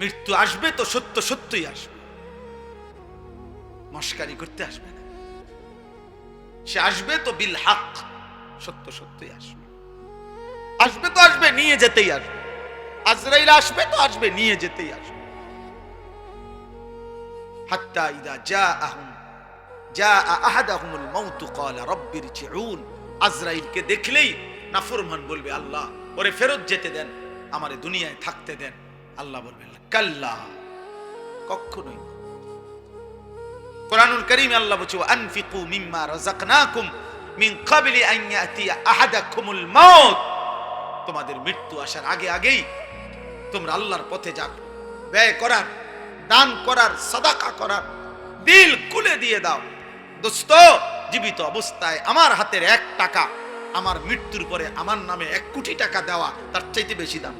মৃত্যু আসবে তো সত্য সত্যই আসবে, মস্কারি করতে আসবে না। সে আসবে তো বিল হক, সত্য সত্যই আসবে। আসবে তো আসবে, নিয়ে যেতেই আসবে। আজরাইল আসবে তো আসবে, নিয়ে যেতেই আসবে। হাত্তা ইদা জাআ আহাদাহুমুল মাউত ক্বালা রাব্বি ইরজিউন। আজরাইলকে দেখলেই নাফরমান বলবে, আল্লাহ ওরে ফেরত যেতে দেন, আমারে দুনিয়ায় থাকতে দেন। আল্লাহ বলবেন কাল্লা, কখনোই না। কোরআনুল কারীমে আল্লাহ বলছে, আনফিকু মিম্মা রাযাকনাকুম মিন ক্বাবলি আন ইয়াতিয়া আহাদাকুমুল মাউত। তোমাদের মৃত্যু আসার আগে আগেই তোমরা আল্লাহর পথে যাও, ব্যয় করার, দান করার, সাদাকা করার দিল খুলে দিয়ে দাও। দোস্ত, জীবিত অবস্থায় আমার হাতের 1 টাকা, আমার মৃত্যুর পরে আমার নামে 1 কোটি টাকা দেওয়া তার চাইতে বেশি দাম।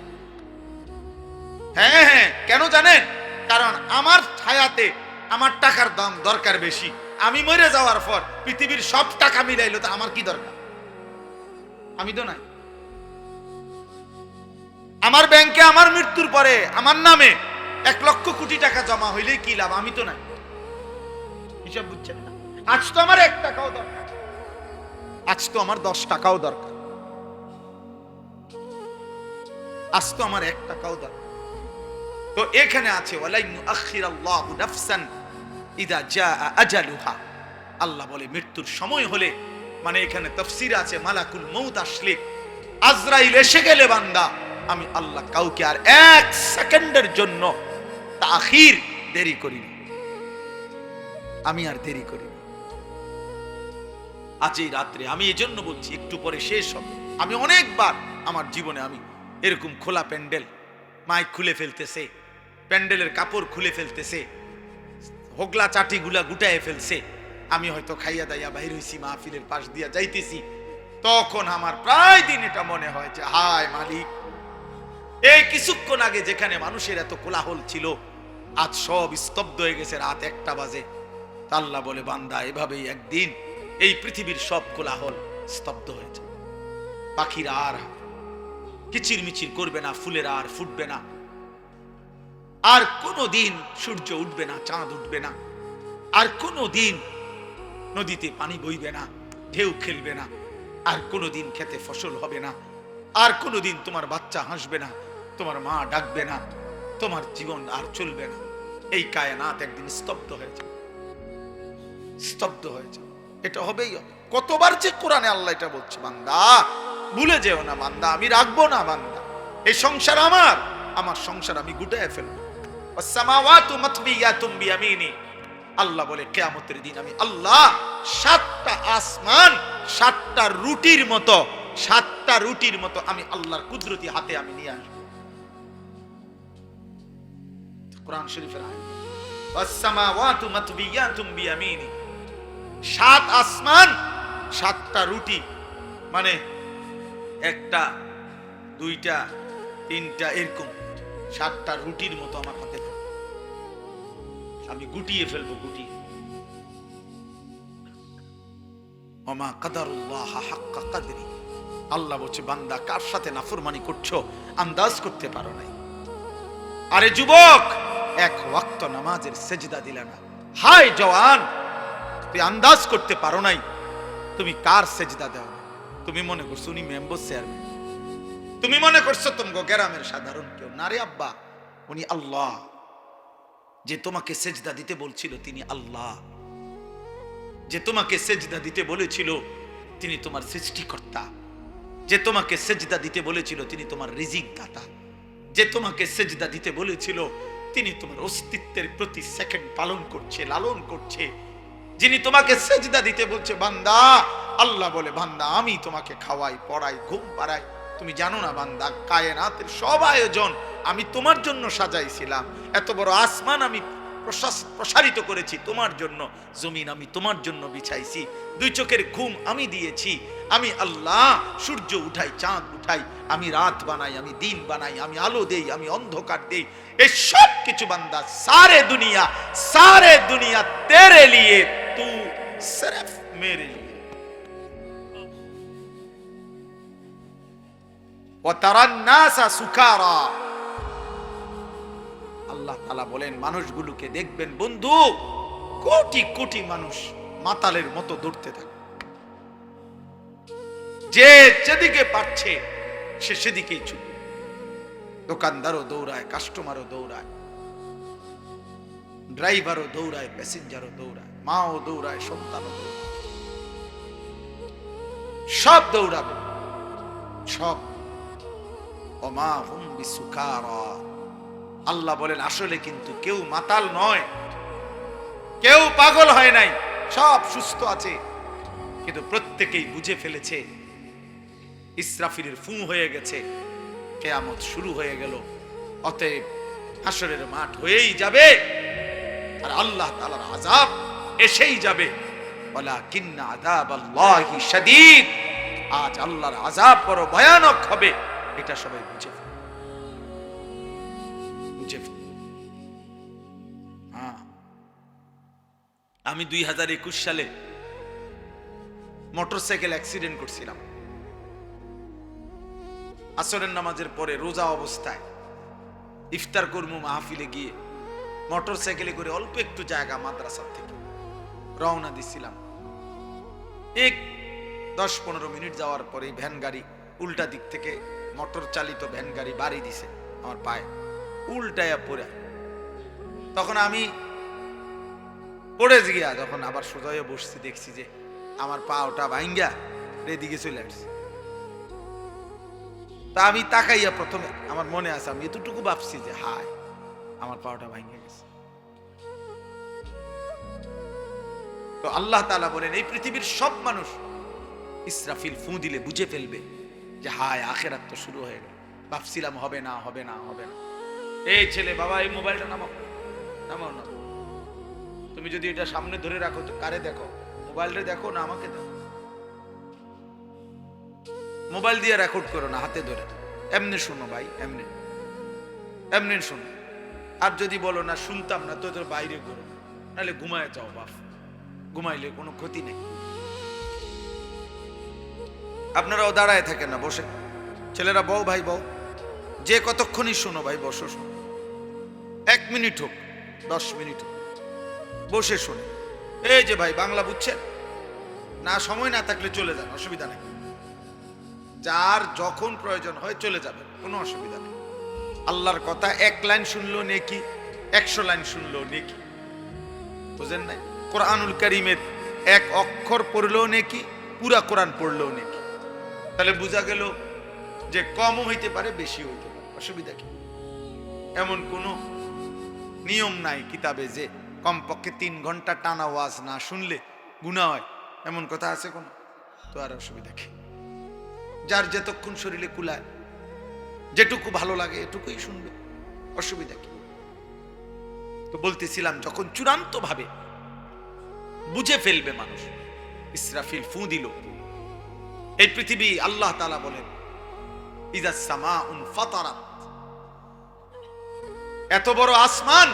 হ্যাঁ হ্যাঁ, কেন জানেন? কারণ আমার ছায়াতে আমার টাকার দাম দরকার বেশি। আমি মরে যাওয়ার পর পৃথিবীর সব টাকা মিলাইলো তো আমার কি দরকার? আমি তো নাই। আমার ব্যাংকে আমার মৃত্যুর পরে আমার নামে 1 লক্ষ কোটি টাকা জমা হইলেই কি লাভ? আমি তো নাই। হিসাব বুঝছেন না? আজ তো আমার 1 টাকাও দরকার, আজ তো আমার 10 টাকাও দরকার, আজ তো আমার 1 টাকাও দরকার। তো এখানে আছে ওয়ালাই ইউআখিরাল্লাহু নাফসান ইযা জাআ আজালুহা। আল্লাহ বলে মৃত্যুর সময় হলে, মানে এখানে তাফসীর আছে মালাকুল মউত আসলে, আজরাইল এসে গেলে বান্দা, আমি আল্লাহ কাউকে আর 1 সেকেন্ডের জন্য তাখির দেরি করি না, আমি আর দেরি করি না। আজ এই রাত্রে আমি এই জন্য বলছি একটু পরে শেষ হবে। আমি অনেকবার আমার জীবনে আমি এরকম খোলা প্যান্ডেল, মাইক খুলে ফেলতেছে, প্যান্ডেলের কাপড় খুলে ফেলতেছে, হোগলা চাটিগুলা গুটায় ফেলছে, আমি হয়তো খাইয়া দাইয়া বাইর হইছি, মাহফিলের পাশ দিয়া যাইতেছি, তখন আমার প্রায় দিন এটা মনে হয় যে হায় মালিক, এই কিছুক্ষণ আগে যেখানে মানুষের এত কোলাহল ছিল, আজ সব স্তব্ধ হয়ে গেছে, রাত 1টা বাজে। আল্লাহ বলে বান্দা, এভাবেই একদিন এই পৃথিবীর সব কোলাহল স্তব্ধ হয়েছে। পাখিরা আর কিচির মিচির করবে না, ফুলেরা আর ফুটবে না, আর কোনো দিন সূর্য উঠবে না, চাঁদ উঠবে না, আর কোনো দিন নদীতে পানি বইবে না, ঢেউ খেলবে না, আর কোনো দিন খেতে ফসল হবে না, আর কোনো দিন তোমার বাচ্চা হাসবে না, তোমার মা ডাকবে না, তোমার জীবন আর চলবে না। এই কায়নাত একদিন স্তব্ধ হয়েছে, স্তব্ধ হয়েছে। এটা হবেই হবে। কতবার যে কোরআনে আল্লাহ এটা বলছে, বান্দা ভুলে যেও না বান্দা, আমি রাখবো না বান্দা, এই সংসার আমার, আমার সংসার আমি গুটায় ফেলবো। ওয়াসসামাওয়াতু মাতবিয়াতুম বিয়ামিনি। আল্লাহ বলে কিয়ামতের দিন আমি আল্লাহ 7টা আসমান 7টা রুটির মতো, 7টা রুটির মতো আমি আল্লাহর কুদরতি হাতে আমি নিয়ে আসবো। কোরআন শরীফের আয়াত, ওয়াসসামাওয়াতু মাতবিয়াতুম বিয়ামিনি। 7 আসমান 7টা রুটি, মানে 1টা 2টা 3টা এরকম 7টা রুটির মতো আমার হাতে আমি গুটিয়ে ফেলবো, গুটিয়ে। ওমা কাদারুল্লাহ হাক্কা কাদরি। আল্লাহ বলছে বান্দা, কার সাথে নাফরমানি করছো আন্দাজ করতে পারো নাই। আরে যুবক, 1 ওয়াক্ত নামাজের সেজদা দিলা না। হায় জওয়ান, তুই আন্দাজ করতে পারো নাই তুমি কার সেজদা দাও। তুমি মনে করছো উনি মেম্বার চেয়ারম্যান, তুমি মনে করছো তোমাকে গ্রামের সাধারণ কেউ না। রে আব্বা, উনি আল্লাহ। যে তোমাকে সেজদা দিতে বলছিল তিনি আল্লাহ, যে তোমাকে সেজদা দিতে বলেছিল তিনি তোমার সৃষ্টিকর্তা, যে তোমাকে সেজদা দিতে বলেছিল তিনি তোমার রিজিক দাতা, যে তোমাকে সেজদা দিতে বলেছিল তিনি তোমার অস্তিত্বের প্রতি সেকেন্ড পালন করছে, লালন করছে। যিনি তোমাকে সেজদা দিতে বলছে বান্দা, আল্লাহ বলে বান্দা আমি তোমাকে খাওয়াই, পড়াই, ঘুম পাড়াই। তুমি জানো না বান্দা, কায়নাতের সব আয়োজন আমি তোমার জন্য সাজাইছিলাম। এত বড় আসমান আমি প্রসারিত করেছি তোমার জন্য, জমিন আমি তোমার জন্য বিছাইছি, 2 চোখের ঘুম আমি দিয়েছি। আমি আল্লাহ সূর্য উঠাই, চাঁদ উঠাই, আমি রাত বানাই, আমি দিন বানাই, আমি আলো দেই, আমি অন্ধকার দেই। এই সব কিছু বান্দা সারে দুনিয়া তেরে লিয়ে, তু সির্ফ মেরে লিয়ে। ওয়া তারান নাসা সুকারা। আল্লাহ তাআলা বলেন মানুষগুলোকে দেখবেন বন্ধু, কোটি কোটি মানুষ মাতালের মতো দৌড়তে থাকে, যে যেদিকে পারছে সে সেদিকেই ছুটে। দোকানদারও দৌড়ায়, কাস্টমারও দৌড়ায়, ড্রাইভারও দৌড়ায়, প্যাসেঞ্জারও দৌড়ায়, মাও দৌড়ায়, সন্তানও দৌড়ায়, সব দৌড়াবে, সব। ওমা হুম বিসুকারা, আল্লাহ বলেন আসলে কিন্তু কেউ মাতাল নয়, কেউ পাগল হয় নাই, সব সুস্থ আছে, কিন্তু প্রত্যেকেই বুঝে ফেলেছে ইসরাফিলের ফু হয়ে গেছে, কিয়ামত শুরু হয়ে গেল, অতএব হাসরের মাঠ হয়েই যাবে আর আল্লাহ তাআলার আযাব এসেই যাবে। ওয়ালাকিন্না আযাবাল্লাহি শাদীদ, আজ আল্লাহর আযাব বড় ভয়ানক হবে, এটা সবাই বুঝে ফেলে। আমি 2021 সালে মোটরসাইকেল অ্যাক্সিডেন্ট করছিলাম। আসরের নামাজের পরে রোজা অবস্থায় ইফতার কর্ম মাহফিলে গিয়ে মোটরসাইকেলে করে অল্প একটু জায়গা মাদ্রাসা থেকে রওনা দিছিলাম। 10-15 মিনিট যাওয়ার পরে ভ্যান গাড়ি উল্টা দিক থেকে মোটর চালিত ভ্যান গাড়ি বাড়ি দিছে আমার পায়ে, উল্টায়া পড়ে। তখন আমি পড়ে গিয়া যখন আবার সোজা হয়ে বসছি, দেখছি যে আমার পা ওটা ভাঙ্গা এদিকে চলে আসছে। তা আমি তাকাইয়া প্রথমে আমার মনে আছে, আমি এতটুকু ভাবছি যে হায় আমার পাওটা ভাঙ্গে গেছে। তো আল্লাহ তাআলা বলেন এই পৃথিবীর সব মানুষ ইসরাফিল ফু দিলে বুঝে ফেলবে যে হায় আখিরাত তো শুরু হয়ে গেল। ভাবছিলাম হবে না হবে না হবে না। এই ছেলে, বাবা এই মোবাইলটা নামাও, নামাও না। তুমি যদি এটা সামনে ধরে রাখো তো কারে দেখো? মোবাইলটা দেখো না আমাকে দেখো। মোবাইল দিয়ে রেকর্ড করো না, হাতে ধরে এমনি শোনো ভাই, এমনি এমনি শোনো। আর যদি বলো না শুনতাম না, তো তোর বাইরে করো, নাহলে ঘুমায় যাও বাপ, ঘুমাইলে কোনো ক্ষতি নেই। আপনারাও দাঁড়ায় থাকেন না, বসে। ছেলেরা বউ, ভাই বউ, যে কতক্ষণই শোনো ভাই, বসো, শোনো। 1 মিনিট হোক, 10 মিনিট হোক, বসে শোনে। এই যে ভাই বাংলা বুঝছেন না, সময় না থাকলে চলে যান, অসুবিধা নেই। যার যখন প্রয়োজন হয় চলে যাবে, কোনো অসুবিধা নেই। আল্লাহর কথা 1 লাইন শুনলো নেকি, 100 লাইন শুনলো নেকি, বুঝেন নাই? কোরআনুল কারীমের 1 অক্ষর পড়লেও নেকি, পুরা কোরআন পড়লেও নেকি। তাহলে বোঝা গেল যে কমও হইতে পারে, বেশি হইতে পারে, অসুবিধা কি? এমন কোনো নিয়ম নাই কিতাবে যে কমপক্ষে 3 ঘন্টা টানা ওয়াজ না শুনলে গুনাহ হয়, এমন কথা আছে কোন? তো আর অসুবিধা কি? যার যতক্ষণ শরীরে কুলায়, যেটুকু ভালো লাগে এটুকুই শুনবে, অসুবিধা কি? তো বলতেছিলাম, যখন চূড়ান্ত ভাবে বুঝে ফেলবে মানুষ, ইসরাফিল ফু দিল, এই পৃথিবী, আল্লাহ তাআলা বলেন ইযাস সামাউন ফাতারাত, এত বড় আসমান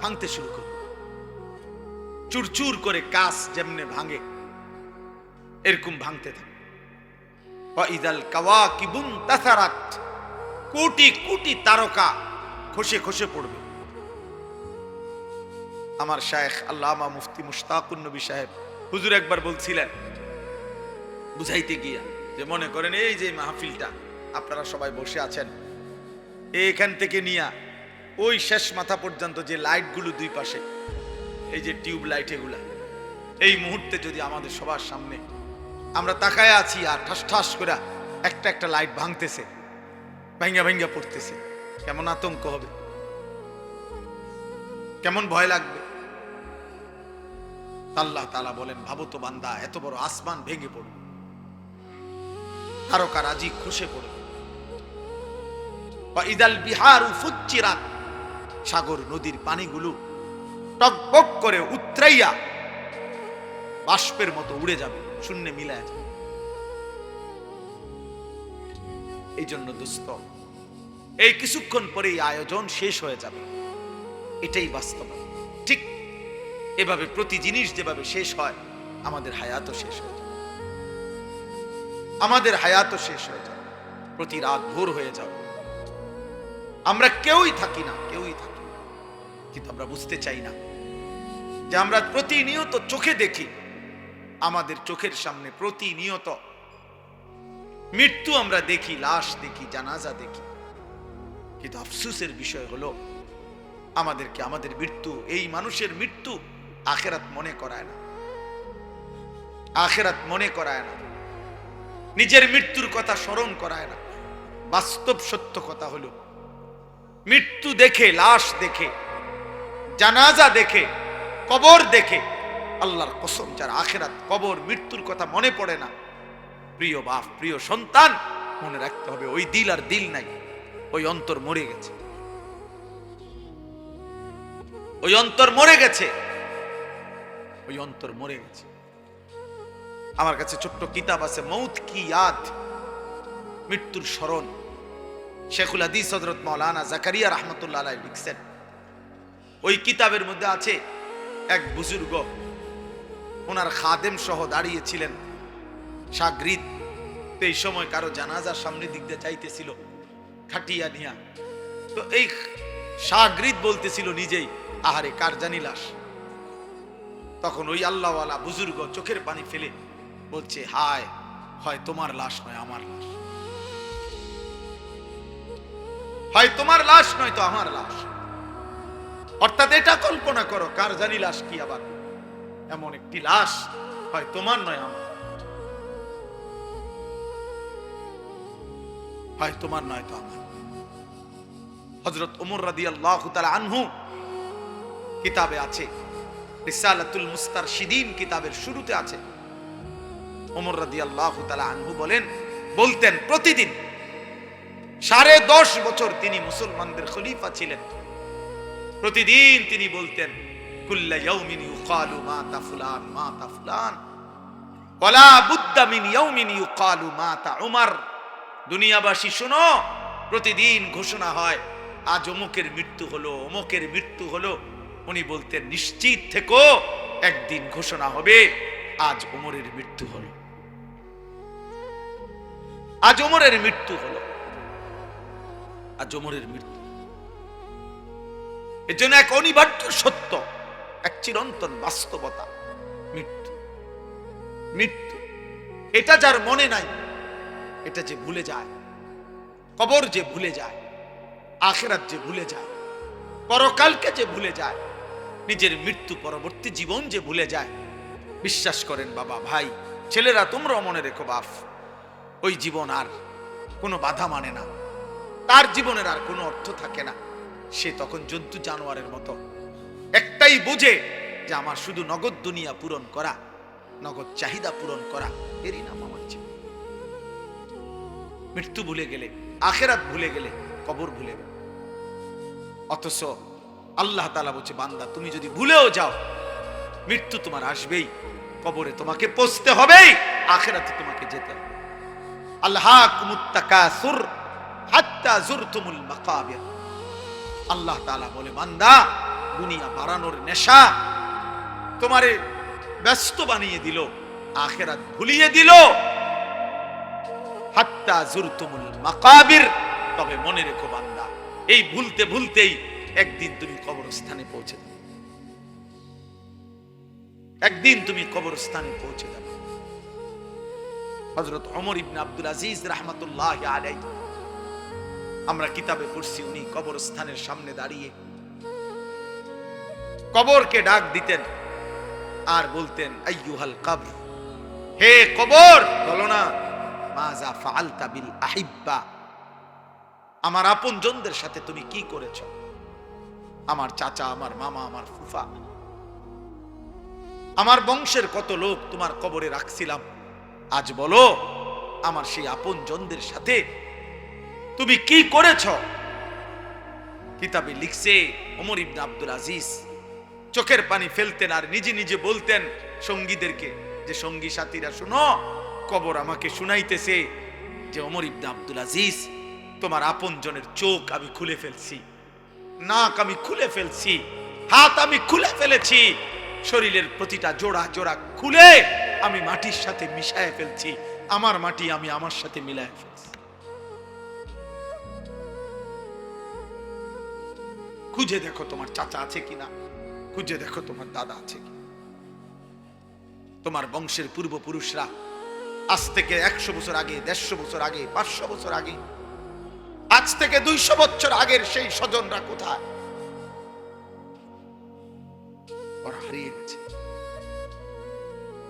ভাঙতে শুরু করবে। চুরচুর করে কাঁচ যেমনে ভাঙে এরকম ভাঙতে থাকে। ওয়া ইযাল কাওয়াকিবুন তাসারাত, কোটি কোটি তারকা খসে খসে পড়বে। আমার শায়েখ আল্লামা মুফতি মুশতাকুন নবী সাহেব হুজুর একবার বলছিলেন বুঝাইতে গিয়া, যে মনে করেন এই যে মাহফিলটা আপনারা সবাই বসে আছেন, এইখান থেকে নিয়া ওই শেষ মাথা পর্যন্ত যে লাইটগুলো দুই পাশে, এই যে টিউব লাইট, এগুলা এই মুহূর্তে যদি আমাদের সবার সামনে আমরা তাকায় আছি আর ঠাস ঠাস করে একটা একটা লাইট ভাঙতেছে, ভাঙ্গা ভাঙ্গা পড়তেছে, কেমন আতঙ্ক হবে, কেমন ভয় লাগবে। আল্লাহ তাআলা বলেন ভাবো তো বান্দা, এত বড় আসমান ভেঙে পড়বে, তারকা রাজি খসে পড়বে। ওয়া ইদাল বিহারু ফুজ্জিরাত, সাগর নদীর পানিগুলো টকবক করে উতরাইয়া বাষ্পের মতো উড়ে যাবে, শূন্যে মিলায় যাবে। এই জন্য দোস্ত, এই কিছুক্ষণ পরেই আয়োজন শেষ হয়ে যাবে, এটাই বাস্তব। ঠিক এভাবে প্রতি জিনিস যেভাবে শেষ হয়, আমাদের হায়াতও শেষ হয়ে যাবে, আমাদের হায়াতও শেষ হয়ে যাবে। প্রতি রাত ভোর হয়ে যাবে, আমরা কেউই থাকি না, কিন্তু আমরা বুঝতে চাই না যে আমরা প্রতিনিয়ত চোখে দেখি, আমাদের চোখের সামনে প্রতিনিয়ত মৃত্যু আমরা দেখি, লাশ দেখি, জানাজা দেখি, কিন্তু আফসোসের বিষয় হলো আমাদেরকে আমাদের মৃত্যু, এই মানুষের মৃত্যু আখিরাত মনে করায় না, আখিরাত মনে করায় না, নিজের মৃত্যুর কথা স্মরণ করায় না। বাস্তব সত্য কথা হলো মৃত্যু দেখে, লাশ দেখে, জানাজা দেখে, কবর দেখে, আল্লাহর কসম যার আখিরাত, কবর, মৃত্যুর কথা মনে পড়ে না, প্রিয় বাপ, প্রিয় সন্তান, মনে রাখতে হবে ওই দিল আর দিল নাই, ওই অন্তর মরে গেছে, ওই অন্তর মরে গেছে, ওই অন্তর মরে গেছে। আমার কাছে ছোট্ট কিতাব আছে, মৌত কি ইয়াদ, মৃত্যুর স্মরণ। শেখুল হাদিস হযরত মাওলানা জাকারিয়া রাহমাতুল্লাহ আলাইহি লিখছেন, ওই কিতাবের মধ্যে আছে এক বুজুর্গ, ওনার খাদেম সহ দাঁড়িয়েছিলেন, শাগরিদ। এই সময় কারো জানাজার সামনে দিক দিয়ে চাইতেছিল খাটিয়া নিয়া, তো এই শাগরিদ বলতেছিল নিজেই, আহারে কার জানি লাশ। তখন ওই আল্লাহওয়ালা বুজুর্গ চোখের পানি ফেলে বলছে, হায়, হয় তোমার লাশ নয় আমার লাশ, হয় তোমার লাশ নয় তো আমার লাশ। অর্থাৎ এটা কল্পনা করো, কার জানি লাশ কি আবার এমন একটি লাশ, হয় তোমার নয় আমার, হয় তোমার নয় তো আমার। হযরত ওমর রাদিয়াল্লাহু তাআলা আনহু কিতাবে আছে, রিসালাতুল মুস্তারশিদিন কিতাবের শুরুতে আছে, ওমর রাদিয়াল্লাহু তাআলা আনহু বলতেন প্রতিদিন 10.5 বছর তিনি মুসলমানদের খলিফা ছিলেন, প্রতিদিন তিনি বলতেন, কুল্লা ইয়াউমিন ইউকালু মাতা ফুলান মাতা ফুলান ওয়ালা বুদ্দা মিন ইয়াউমিন ইউকালু মাতা উমর। দুনিয়াবাসী শোনো, প্রতিদিন ঘোষণা হয় আজ অমুকের মৃত্যু হলো, অমুকের মৃত্যু হলো। উনি বলতেন, নিশ্চিত থেকো, একদিন ঘোষণা হবে আজ ওমরের মৃত্যু হলো, আজ ওমরের মৃত্যু হলো, আজ ওমরের মৃত্যু। এর জন্য এক অনিবার্য সত্য, এক চিরন্তন বাস্তবতা, মৃত্যু। মৃত্যু এটা যার মনে নাই, এটা যে ভুলে যায়, কবর যে ভুলে যায়, আখিরাত যে ভুলে যায়, পরকালকে যে ভুলে যায়, নিজের মৃত্যু পরবর্তী জীবন যে ভুলে যায়, বিশ্বাস করেন বাবা, ভাই, ছেলেরা, তোমরাও মনে রেখো বাপ, ওই জীবন আর কোনো বাধা মানে না, তার জীবনের আর কোনো অর্থ থাকে না। সে তখন জন্তু জানোয়ারের মতো, একটাই বোঝে যে আমার শুধু নগদ দুনিয়া পূরণ করা, নগদ চাহিদা পূরণ করা, এরই নাম আমার জীবন। মৃত্যু ভুলে গেলে, আখিরাত ভুলে গেলে, কবর ভুলে গেলে। অথচ আল্লাহ তাআলা বলছে, বান্দা তুমি যদি ভুলেও যাও, মৃত্যু তোমার আসবেই, কবরে তোমাকে পৌঁছতে হবেই, আখিরাতে তোমাকে যেতে হবে। আল্লাহাকুমুত তাকাসুর হাত্তা যুরতুমুল মাকাবির। আল্লাহ তাআলা বলে, বান্দা, দুনিয়া বাড়ানোর নেশা তোমারে ব্যস্ত বানিয়ে দিল, আখিরাত ভুলিয়ে দিল। হাত্তা যুরতুমুল মাকাবির। তবে মনে রেখো বান্দা, এই ভুলতে ভুলতেই একদিন তুমি কবরস্থানে পৌঁছে যাবে, একদিন তুমি কবরস্থানে পৌঁছে যাবে। হযরত ওমর ইবনে আব্দুল আজিজ রাহমাতুল্লাহি আলাইহি, আমরা কিতাবে পড়ছি, উনি কবরস্থানের সামনে দাঁড়িয়ে কবরকে ডাক দিতেন আর বলতেন, আইয়ুহাল কবর, হে কবর, বলো না, মাযা ফাআলতা বিল আহিব্বা, আমার আপনজনদের সাথে তুমি কি করেছো? আমার চাচা, আমার মামা, আমার ফুফা, আমার বংশের কত লোক তোমার কবরে রাখছিলাম, আজ বলো আমার সেই আপনজনদের সাথে তুমি কি করেছো? কিতাবে লিখছে, ওমর ইবনে আব্দুল আজিজ চোখের পানি ফেলতেন আর নিজে নিজে বলতেন সঙ্গীদেরকে, যে সঙ্গী সাথীরা শুনো, কবর আমাকে শুনাইতেছে যে ওমর ইবনে আব্দুল আজিজ, তোমার আপনজনের চোখ আমি খুলে ফেলছি, নাক আমি খুলে ফেলছি, হাত আমি খুলে ফেলেছি, শরীরের প্রতিটা জোড়া জোড়া খুলে আমি মাটির সাথে মিশায় ফেলছি, আমার মাটি আমি আমার সাথে মিলায় ফেলছি। খুঁজে দেখো তোমার চাচা আছে কিনা, খুঁজে দেখো তোমার দাদা আছে কি, তোমার বংশের পূর্বপুরুষরা আজ থেকে 100 বছর আগে, 150 বছর আগে, 500 বছর আগে, আজ থেকে 200 বছর আগের সেই স্বজনরা কোথায়? ওরা হারিয়ে গেছে,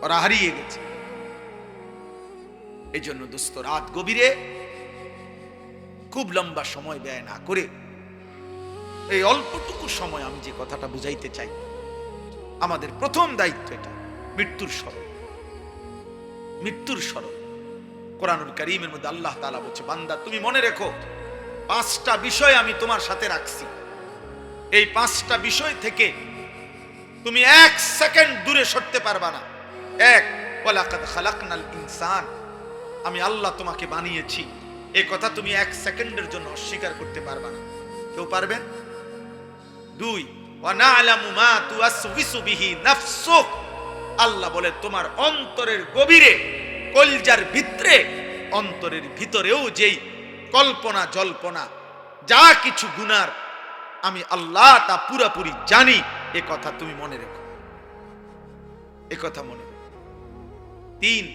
ওরা হারিয়ে গেছে। এই জন্য দোস্ত, রাত গভীরে খুব লম্বা সময় ব্যয় না করে এই অল্পটুকু সময় আমি যে কথাটা বুঝাইতে চাই, আমাদের প্রথম দায়িত্ব এটা মৃত্যুর স্মরণ। মৃত্যুর স্মরণ। কোরআনুল কারীমের মধ্যে আল্লাহ তাআলা বলছে, বান্দা তুমি মনে রেখো 5টা বিষয় আমি তোমার সাথে রাখছি। এই 5টা বিষয় থেকে তুমি 1 সেকেন্ড দূরে সরতে পারবা না। 1, ওয়ালাকাদ খালাকনাল ইনসান, আমি আল্লাহ তোমাকে বানিয়েছি, এই কথা তুমি 1 সেকেন্ডের জন্য অস্বীকার করতে পারবা না। কেউ পারবেন? 2, ওয়া না'লামু মা তুওয়াসওয়িসু বিহি নাফসুক, আল্লাহ বলে তোমার অন্তরের গভীরে, কলজার ভিতরে, অন্তরের ভিতরেও যেই কল্পনা জল্পনা যা কিছু গুনার, আমি আল্লাহ তা পুরোপুরি জানি। এ কথা তুমি মনে রেখো, এ কথা মনে রেখো। 3,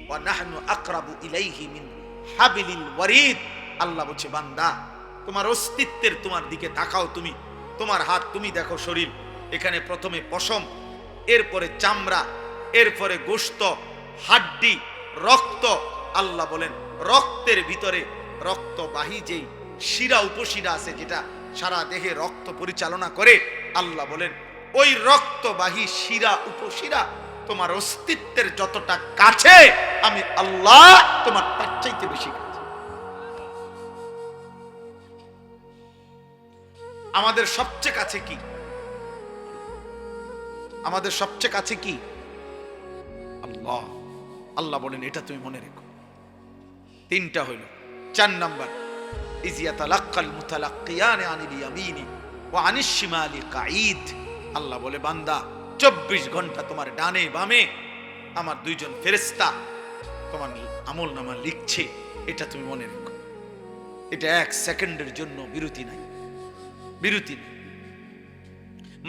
ওয়া নাহনু আকরাবু ইলাইহি মিন হাবিলিল ওয়ারিদ, আল্লাহ বলছে বান্দা তোমার অস্তিত্বের তোমার দিকে তাকাও, তুমি তোমার হাত তুমি দেখো, শরীর এখানে প্রথমে পশম, এরপরে চামড়া, এরপরে গোশত, হাড্ডি, রক্ত। আল্লাহ বলেন রক্তের ভিতরে রক্তবাহী যেই শিরা উপশিরা আছে, যেটা সারা দেহে রক্ত পরিচালনা করে, আল্লাহ বলেন ওই রক্তবাহী শিরা উপশিরা তোমার অস্তিত্বের যতটা কাছে, আমি আল্লাহ তোমার তার চাইতে বেশি কাছে। আমাদের সবচেয়ে কাছে কি? আমাদের সবচেয়ে কাছে কি? আল্লাহ। আল্লাহ বলেন এটা তুমি মনে রেখো। 3টা হইল। 4 নাম্বার, ইজিয়াতালাক্কাল মুতালাক্কিয়ান আনিল ইয়ামিনি ওয়া আনিশ শিমালি কাঈদ, আল্লাহ বলে বান্দা 24 ঘন্টা তোমার ডানে বামে আমার 2 জন ফেরেশতা তোমার আমলনামা লিখছে, এটা তুমি মনে রেখো। এটা 1 সেকেন্ডের জন্য বিরতি নাই, বিরতি নেই।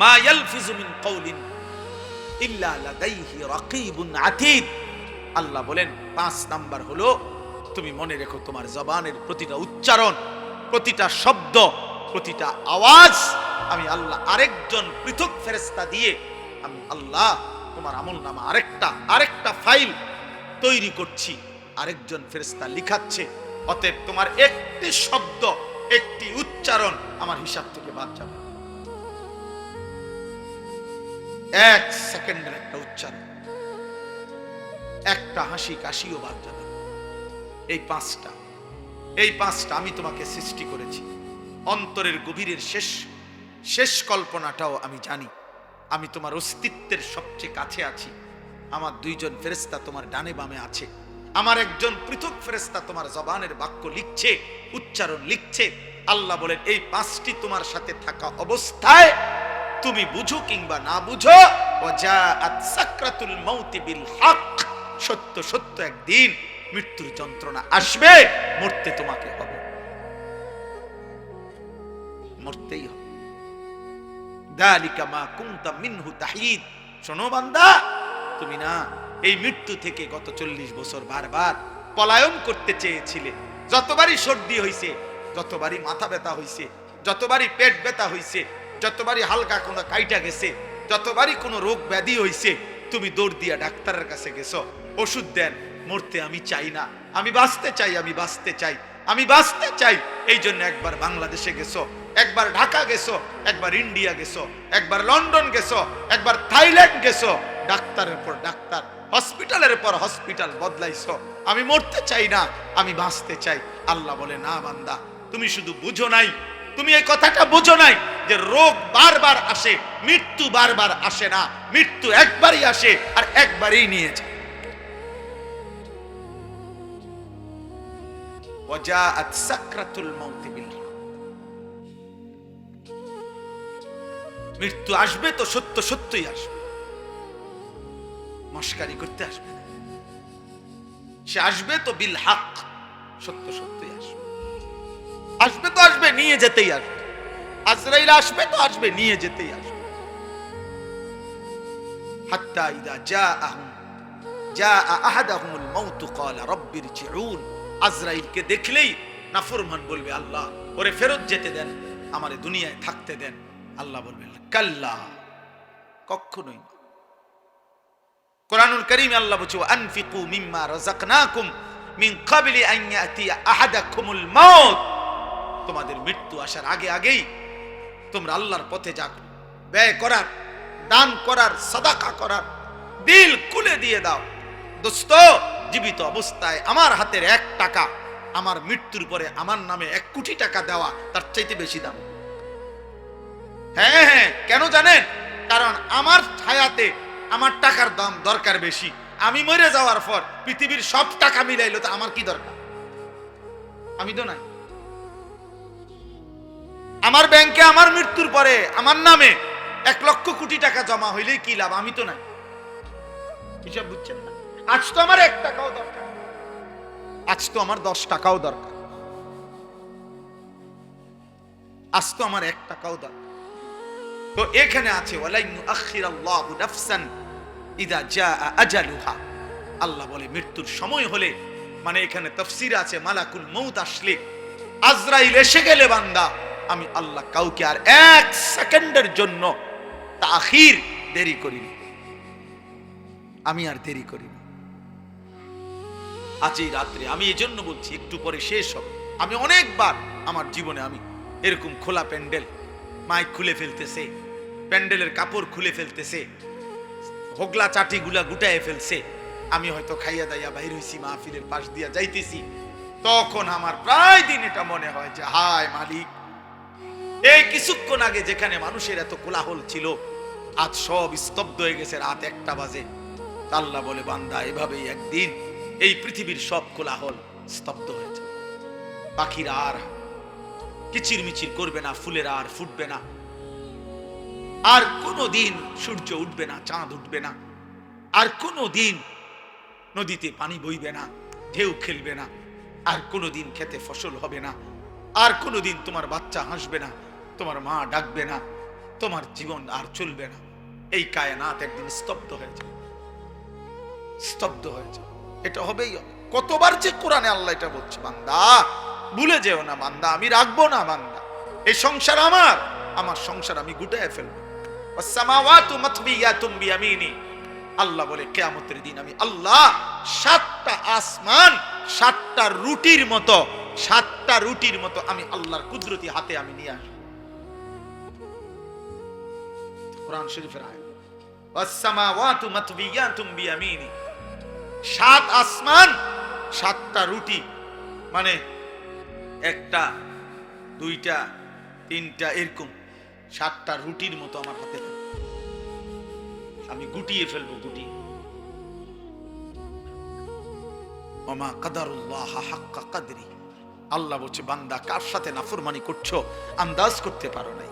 মা ইয়ালফিজু মিন কওলিন ইল্লা লাদাইহি রাকীবুন আতীদ, আল্লাহ বলেন 5 নাম্বার হলো তুমি মনে রেখো তোমার জবানের প্রতিটা উচ্চারণ, প্রতিটা শব্দ, প্রতিটা আওয়াজ আমি আল্লাহ আরেকজন পৃথক ফেরেশতা দিয়ে আমি আল্লাহ তোমার আমলনামা আরেকটা ফাইল তৈরি করছি, আরেকজন ফেরেশতা লিখাচ্ছে। অতএব তোমার একটি শব্দ, একটি উচ্চারণ আমার হিসাব থেকে বাদ যাবে। 1 সেকেন্ডের একটা উচ্চারণ, একটা হাসি কাশিও বাদ যাবে। এই 5টা আমি তোমাকে সৃষ্টি করেছি। অন্তরের গভীরের শেষ কল্পনাটাও আমি জানি। আমি তোমার অস্তিত্বের সবচেয়ে কাছে আছি। আমার 2 জন ফেরেশতা তোমার ডানে বামে আছে। আমার একজন পৃথক ফেরেশতা তোমার জবানের বাক্য লিখছে, উচ্চারণ লিখছে। আল্লাহ বলেন এই 5টি তোমার সাথে থাকা অবস্থায় তুমি বুঝো কিংবা না বুঝো, ওয়াজাআত সাকরাতুল মাউতি বিল হক, সত্য সত্য একদিন মৃত্যুর যন্ত্রণা আসবে, মরতে তোমাকে হবে, মরতেই হবে। যালিকা মা কুনতা মিনহু তাহিদ, শোনো বান্দা, তুমি না এই মৃত্যু থেকে গত 40 বছর বারবার পলায়ন করতে চেয়েছিলে। যতবারই সর্দি হইছে, যতবারই মাথা ব্যথা হইছে, যতবারই পেট ব্যথা হইছে, যতবারই হালকা কোনো কাইটা গেছে, যতবারই কোনো রোগ ব্যাধি হইছে, তুমি দৌড় দিয়া ডাক্তারের কাছে গেছো, ওষুধ দেন, মরতে আমি চাই না, আমি বাঁচতে চাই, আমি বাঁচতে চাই, আমি বাঁচতে চাই। এই জন্য একবার বাংলাদেশে গেছো, একবার ঢাকা গেছো, একবার ইন্ডিয়া গেছো, একবার লন্ডন গেছো, একবার থাইল্যান্ড গেছো, ডাক্তারের পর ডাক্তার, হসপিটালের পর হসপিটাল বদলাইছো। আমি মরতে চাই না, আমি বাঁচতে চাই। আল্লাহ বলে না বান্দা, তুমি শুধু বুঝো নাই, তুমি এই কথাটা বুঝো নাই যে রোগ বারবার আসে, মৃত্যু বারবার আসে না। মৃত্যু একবারই আসে আর একবারই নিয়ে যায়। ওয়াজাআত সাকরাতুল মাউতি বিল হক, মৃত্যু আসবে তো সত্য সত্যই আসবে, মস্কারি করতে আসবে না। সে আসবে তো বিল হক, সত্য সত্যই আসবে, আসবে তো আসবে, নিয়ে যেতেই আসবে। আজরাইল আসবে তো আসবে, নিয়ে যেতেই আসবে। হাত্তা ইদা জাআ আহাদাহুমুল মাউত ক্বালা রাব্বি ইরজিউন। আজরাইলকে দেখলেই নাফরমান বলবে, আল্লাহ ওরে ফেরত যেতে দেন, আমারে দুনিয়ায় থাকতে দেন। আল্লাহ বলবেন কাল্লা, কখনোই না। কোরআনুল কারীমে আল্লাহ বলছে, আনফিকু মিম্মা রাযাকনাকুম মিন ক্বাবলি আন ইয়াতিয়া আহাদাকুমুল মাউত। তোমাদের মৃত্যু আসার আগে আগেই তোমরা আল্লাহর পথে যা ব্যয় করার, দান করার, সাদাকা করার, দিল খুলে দিয়ে দাও। দোস্ত, জীবিত অবস্থায় আমার হাতের 1 টাকা, আমার মৃত্যুর পরে আমার নামে 1 কোটি টাকা দেওয়া তার চাইতে বেশি দাম। হ্যাঁ হ্যাঁ, কেন জানেন? কারণ আমার হায়াতে আমার টাকার দাম দরকার বেশি। আমি মরে যাওয়ার পর পৃথিবীর সব টাকা মিলাইলো তো আমার কি দরকার? আমি তো নাই। আমার ব্যাংকে আমার মৃত্যুর পরে আমার নামে 1 লক্ষ কোটি টাকা জমা হইলেই কি লাভ? আমি তো নাই। হিসাব বুঝছেন না? আজ তো আমার 1 টাকাও দরকার, আজ তো আমার 10 টাকাও দরকার, আজ তো আমার 1 টাকাও দরকার। তো এখানে আছে ওয়ালা ইউআখিরাল্লাহু নাফসান ইযা জাআ আজালুহা। আল্লাহ বলে মৃত্যুর সময় হলে, মানে এখানে তাফসীর আছে মালাকুল মউত আসলে, আজরাইল এসে গেলে বান্দা, আমি আল্লাহ কাউকে আর 1 সেকেন্ডের জন্য তাখির দেরি করিনি, আমি আর দেরি করিনি। আজ এই রাত্রে আমি এই জন্য বলছি একটু পরে শেষ হবে। আমি অনেকবার আমার জীবনে আমি এরকম খোলা প্যান্ডেল, মাইক খুলে ফেলতেছে, প্যান্ডেলের কাপড় খুলে ফেলতেছে, হোগলা চাটিগুলা গুটায় ফেলছে, আমি হয়তো খাইয়া দাইয়া বাইর হইছি, মাহফিলের পাশ দিয়া যাইতেছি, তখন আমার প্রায় দিন এটা মনে হয় যে হায় মালিক, এই কিছুক্ষণ আগে যেখানে মানুষের এত কোলাহল ছিল, আজ সব স্তব্ধ হয়ে গেছে, রাত 1টা বাজে। আল্লাহ বলে বান্দা, এভাবেই একদিন এই পৃথিবীর সব কোলাহল স্তব্ধ হয়ে যাবে। পাখিরা আর কিচির মিচির করবে না, ফুলেরা আর ফুটবে না, আর কোনো দিন সূর্য উঠবে না, চাঁদ উঠবে না, আর কোনো দিন নদীতে পানি বইবে না, ঢেউ খেলবে না, আর কোনো দিন খেতে ফসল হবে না, আর কোনো দিন তোমার বাচ্চা হাসবে না, তোমার মা ডাকবে না, তোমার জীবন আর চলবে না। এই কায়নাত একদিন স্তব্ধ হয়ে যাবে, স্তব্ধ হয়ে যাবে। এটা হবেই হবে। কতবার যে কোরআনে আল্লাহ এটা বলছে, বান্দা ভুলে যেও না বান্দা, আমি রাখবো না বান্দা, এই সংসার আমার, আমার সংসার আমি গুটায় ফেলবো। ওয়াসসামাওয়াতু মাতবিয়াতুম বিয়ামিনি। আল্লাহ বলে কিয়ামতের দিন আমি আল্লাহ 7টা আসমান 7টা রুটির মতো, 7টা রুটির মতো আমি আল্লাহর কুদরতি হাতে আমি নিয়ে আসবো। কোরআন শরীফের আয়াত, ওয়াসসামাওয়াতু মাতবিয়াতুম বিয়ামিনি। 7 আসমান 7টা রুটি, মানে 1টা 2টা 3টা এরকম 7টা রুটির মতো আমার হাতে আমি গুটিয়ে ফেলবো, গুটিয়ে। ওমা কাদারুল্লাহ হাক্কা কাদরি। আল্লাহ বলছে বান্দা, কার সাথে নাফরমানি করছো আন্দাজ করতে পারো নাই।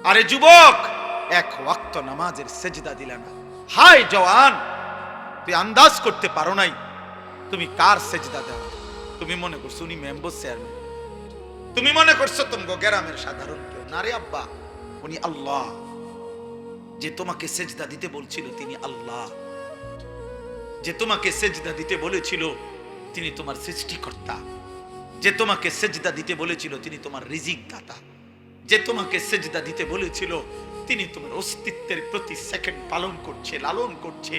আরে যুবক, 1 ওয়াক্ত নামাজের সেজদা দিলা না। হায় জওয়ান, তুই আন্দাজ করতে পারো নাই তুমি কার সেজদা দাও। তুমি মনে করছো উনি মেম্বার চেয়ারম্যান, তুমি মনে করছো তোমাকে গ্রামের সাধারণ কেউ না। রে আব্বা, উনি আল্লাহ। যে তোমাকে সেজদা দিতে বলছিল তিনি আল্লাহ, যে তোমাকে সেজদা দিতে বলেছিল তিনি তোমার সৃষ্টিকর্তা, যে তোমাকে সেজদা দিতে বলেছিল তিনি তোমার রিজিক দাতা, যে তোমাকে সেজদা দিতে বলেছিল তিনি তোমার অস্তিত্বের প্রতি সেকেন্ড পালন করছে, লালন করছে।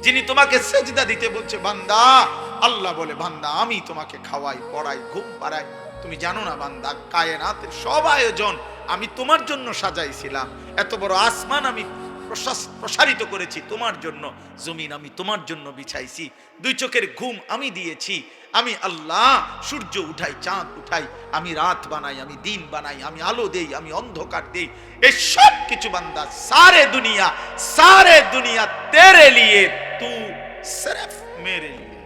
যিনি তোমাকে সেজদা দিতে বলছে বান্দা, আল্লাহ বলে বান্দা আমি তোমাকে খাওয়াই, পড়াই, ঘুম পাড়াই। তুমি জানো না বান্দা, কায়নাতের সব আয়োজন আমি তোমার জন্য সাজাইছিলাম। এত বড় আসমান আমি প্রসারিত করেছি তোমার জন্য, জমিন আমি তোমার জন্য বিছাইছি, 2 চোখের ঘুম আমি দিয়েছি। আমি আল্লাহ সূর্য উঠাই, চাঁদ উঠাই, আমি রাত বানাই, আমি দিন বানাই, আমি আলো দেই, আমি অন্ধকার দেই। এই সব কিছু বান্দা সারে দুনিয়া তেরে লিয়ে, তু সির্ফ মেরে লিয়ে,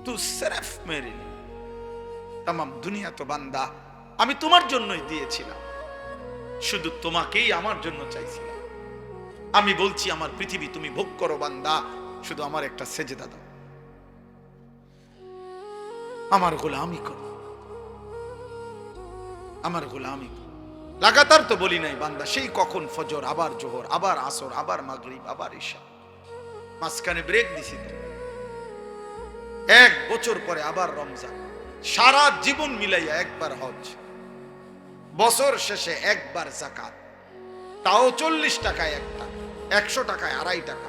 তু সির্ফ মেরে লিয়ে। तमाम দুনিয়া তো বান্দা আমি তোমার জন্যই দিয়েছিলাম, শুধু তোমাকেই আমার জন্য চাইছিলাম। আমি বলছি আমার পৃথিবী তুমি ভোগ করো বান্দা, শুধু আমার একটা সেজদা দাও, আমার গোলামি করো। আমার গোলামি। লাগাতার তো বলি নাই বান্দা, সেই কখন ফজর, আবার জোহর, আবার আসর, আবার মাগরিব, আবার ঈশা, মাঝখানে ব্রেক দিছি তো। 1 বছর পরে আবার রমজান, সারা জীবন মিলাইয়া একবার হজ, বছর শেষে একবার যাকাত, তাও 40 টাকায় একটা, 100 টাকায় 2.5 টাকা,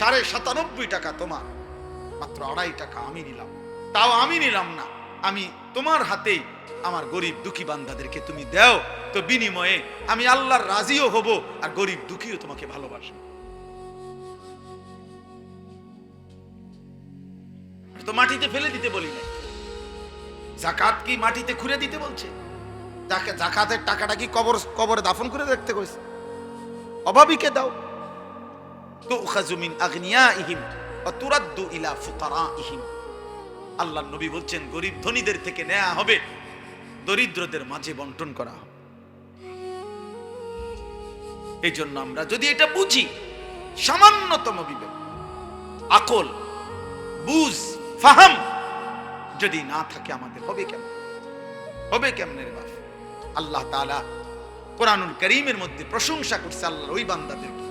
97.5 টাকা তোমার, মাত্র 2.5 টাকা আমি নিলাম। তাও আমি নিলাম না, আমি তোমার হাতেই আমার গরিব দুঃখী বান্দাদেরকে তুমি দাও, তো বিনিময়ে আমি আল্লাহর রাজিও হব, আর গরিব দুঃখীও তোমাকে ভালোবাসবে। তো মাটিতে ফেলে দিতে বলি নাই। যাকাত কি মাটিতে খুঁড়ে দিতে বলছে? যাকাতের টাকাটা কি কবরে দাফন করে রাখতে কইছে? অভাবীকে দাও। তুখাযু মিন আগনিয়াইহিম ওয়া তুরাদ্দু ইলা ফুকারাইহিম। আল্লাহর নবী বলছেন, গরিব ধনীদের থেকে নেওয়া হবে, দরিদ্রদের মাঝে বন্টন করা হবে। এই জন্য আমরা যদি এটা বুঝি, সামান্যতম বিবেক, আকল, বুঝ, ফাহাম যদি না থাকে আমাদের, হবে কেমন? হবে কেমনে রে বাপ? আল্লাহ তাআলা কোরআনুল কারীমের মধ্যে প্রশংসা করছে আল্লাহর ওই বান্দাদেরকে,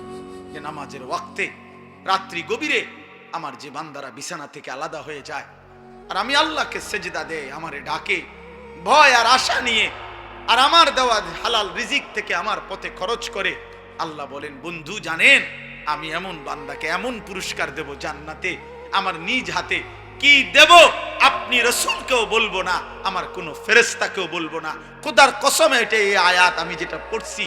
যে নামাজের ওয়াক্তে রাত্রি গভীরে আমার যে বান্দারা বিছানা থেকে আলাদা হয়ে যায়, আর আমি আল্লাহকে সেজদা দেয়, আমারে ডাকে ভয় আর আশা নিয়ে, আর আমার দেওয়া হালাল রিজিক থেকে আমার পথে খরচ করে, আল্লাহ বলেন, বন্ধু জানেন আমি এমন বান্দাকে এমন পুরস্কার দেব জান্নাতে, আমার নিজ হাতে কি দেব আপনি রাসূলকেও বলবো না, আমার কোনো ফেরেশতাকেও বলবো না। খোদার কসম, এটা এই আয়াত আমি যেটা পড়ছি,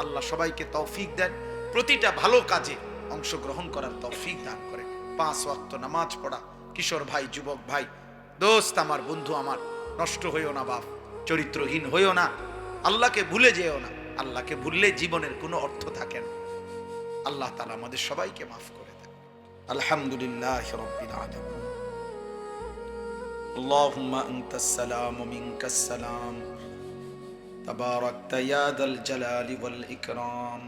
আল্লাহ সবাইকে তৌফিক দেন, প্রতিটা ভালো কাজে অংশগ্রহণ করার তৌফিক দান করে। 5 ওয়াক্ত নামাজ পড়া, কিশোর ভাই, যুবক ভাই, দোস্ত আমার, বন্ধু আমার, নষ্ট হইও না বাপ, চরিত্রহীন হইও না, আল্লাহকে ভুলে যেও না। আল্লাহকে ভুললে জীবনের কোনো অর্থ থাকে না। আল্লাহ তাআলা আমাদের সবাইকে মাফ করে দেন। আলহামদুলিল্লাহ রাব্বিল আলামিন। আল্লাহুম্মা আনতাস সালাম ওয়া মিনকাস সালাম, তাবারাকতা ইয়া যাল জালালি ওয়াল ইকরাম,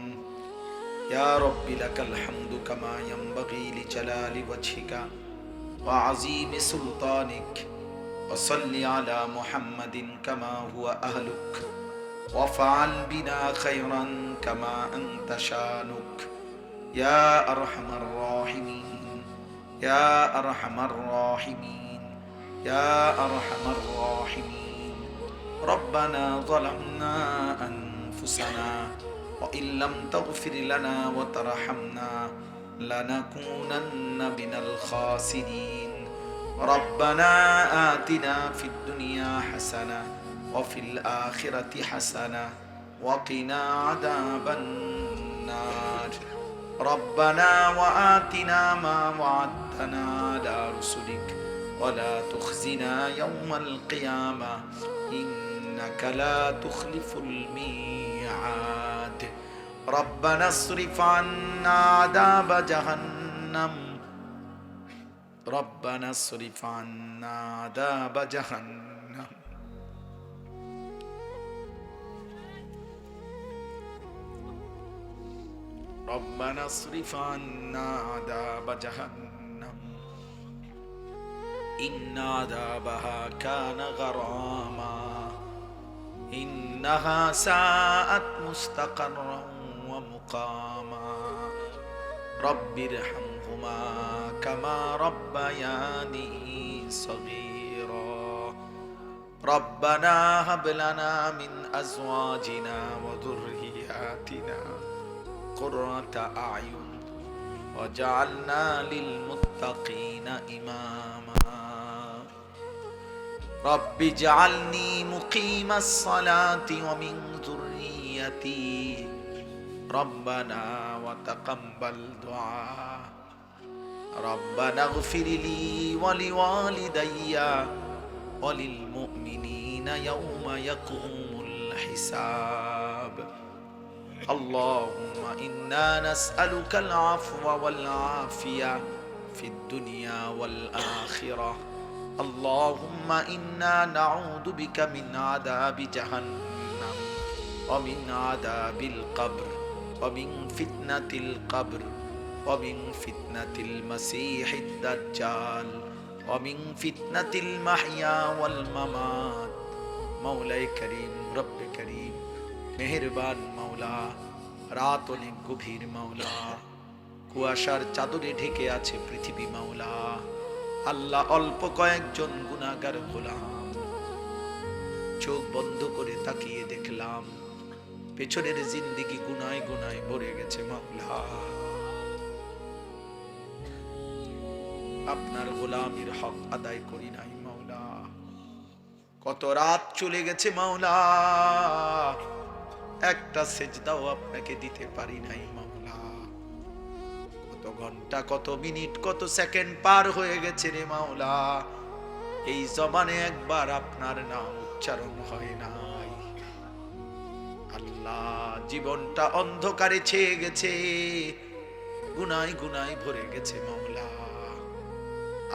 ইয়া রাব্বি লাকাল হামদু কামা ইয়ানবাগি লিজালালি ওয়াজহিকা ওয়া আযীমি সুলতানিক, ওয়া সাল্লি আলা মুহাম্মাদিন কামা হুয়া আহলুক, ওয়া ফাআল বিনা খায়রান কামা আনতা শানুক, ইয়া আরহামার রাহিমিন, ইয়া আরহামার রাহিমিন, ইয়া আরহামার রাহিমিন। রব্বানা যালামনা আনফুসানা ওয়া ইল্লাম তাগফির লানা ওয়া তারহামনা লানাকুনান্না মিনাল খাসিরিন। রব্বানা আতিনা ফিদ দুনিয়া হাসানা ওয়া ফিল আখিরাতি হাসানা ওয়া কিনা আযাবান নার। রব্বানা ওয়া আতিনা মা ওয়া'আদতানা আলা রুসুলিক ওয়া লা তুখজিনা ইয়াওমাল কিয়ামা ইন্নাকা লা তুখলিফুল মি'আদ। রব্বানা ইসরিফ আন্না আযাবা জাহান্নাম, রব্বানা ইসরিফ আন্না আযাবা জাহান্নাম। ربنا اصرف عنا عذاب جهنم إن عذابها كان غراما إنها ساءت مستقرا ومقاما رب ارحمهما كما ربياني صغيرا ربنا هب لنا من أزواجنا وذرياتنا قرة أعين وجعلنا للمتقين إماما رب اجعلني مقيم الصلاة ومن ذريتي ربنا وتقبل دعاء ربنا اغفر لي ولوالدي وللمؤمنين يوم يقوم الحساب اللهم إنا نسألك العفو والعافية في الدنيا والآخرة اللهم إنا نعوذ بك من عذاب جهنم ومن عذاب القبر ومن فتنة القبر ومن فتنة المسيح الدجال ومن فتنة المحيا والممات মাওলাই করিম, রব্বে করিম, মেহেরবান মাওলা, রাত অনেক গভীর মাওলা, কুয়াশার চাদরে ঢেকে আছে পৃথিবী মাওলা। আল্লাহ, অল্প কয়েকজন গুনাহগার গোলাম, চোখ বন্ধ করে তাকিয়ে দেখলাম পেছনের জিন্দেগি গুনায় গুনায় ভরে গেছে মাওলা। আপনার গোলামির হক আদায় করি নাই মাওলা। কত রাত চলে গেছে মাওলা, একটা সেজদাও আপনাকে দিতে পারি নাই মাওলা। কত ঘন্টা, কত মিনিট, কত সেকেন্ড পার হয়ে গেছে রে মাওলা, এই জবানে একবার আপনার নাম উচ্চারণ হয় নাই। আল্লাহ, জীবনটা অন্ধকারে ছেয়ে গেছে, গুনায় গুনায় ভরে গেছে মাওলা।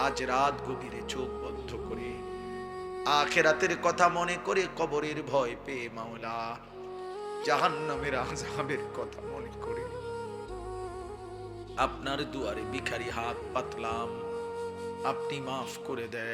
আজ রাত গভীরে চোখ বন্ধ করে আখিরাতের কথা মনে করে, কবরের ভয় পেয়ে মাওলা, জাহান্নামের আযাবের কথা মনে করে আপনার দুয়ারে ভিখারি হাত পাতলাম, আপনি মাফ করে দেন।